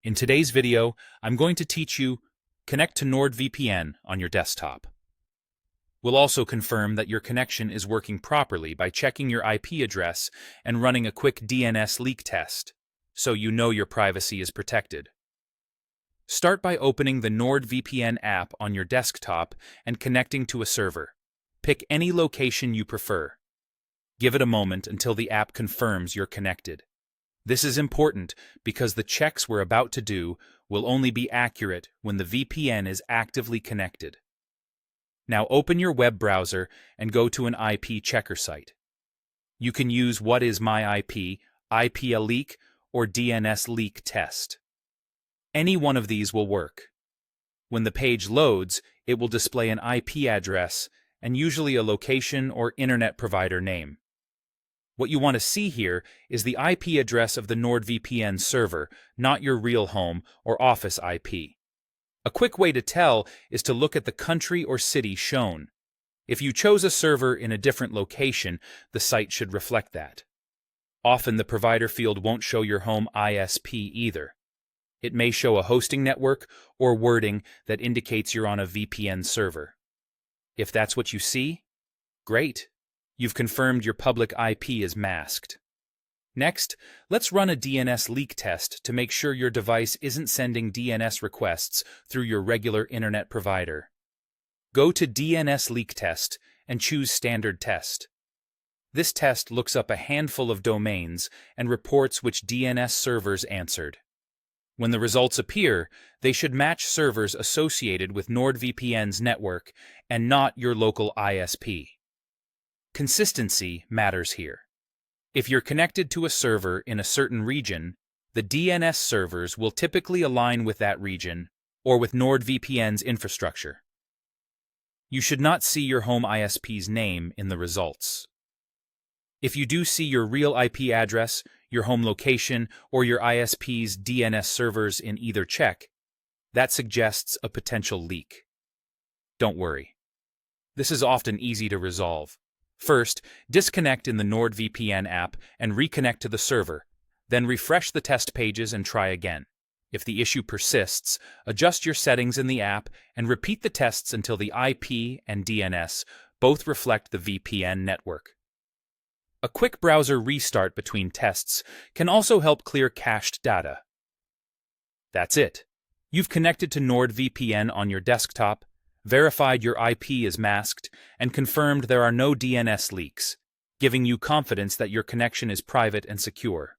In today's video, I'm going to teach you connect to NordVPN on your desktop. We'll also confirm that your connection is working properly by checking your IP address and running a quick DNS leak test, so you know your privacy is protected. Start by opening the NordVPN app on your desktop and connecting to a server. Pick any location you prefer. Give it a moment until the app confirms you're connected. This is important because the checks we're about to do will only be accurate when the VPN is actively connected. Now open your web browser and go to an IP checker site. You can use What is my IP, IP a leak, or DNS leak test. Any one of these will work. When the page loads, it will display an IP address and usually a location or internet provider name. What you want to see here is the IP address of the NordVPN server, not your real home or office IP. A quick way to tell is to look at the country or city shown. If you chose a server in a different location, the site should reflect that. Often the provider field won't show your home ISP either. It may show a hosting network or wording that indicates you're on a VPN server. If that's what you see, great. You've confirmed your public IP is masked. Next, let's run a DNS leak test to make sure your device isn't sending DNS requests through your regular internet provider. Go to DNS leak test and choose standard test. This test looks up a handful of domains and reports which DNS servers answered. When the results appear, they should match servers associated with NordVPN's network and not your local ISP. Consistency matters here. If you're connected to a server in a certain region, the DNS servers will typically align with that region or with NordVPN's infrastructure. You should not see your home ISP's name in the results. If you do see your real IP address, your home location, or your ISP's DNS servers in either check, that suggests a potential leak. Don't worry. This is often easy to resolve. First, disconnect in the NordVPN app and reconnect to the server, then refresh the test pages and try again. If the issue persists, adjust your settings in the app and repeat the tests until the IP and DNS both reflect the VPN network. A quick browser restart between tests can also help clear cached data. That's it. You've connected to NordVPN on your desktop, verified your IP is masked, and confirmed there are no DNS leaks, giving you confidence that your connection is private and secure.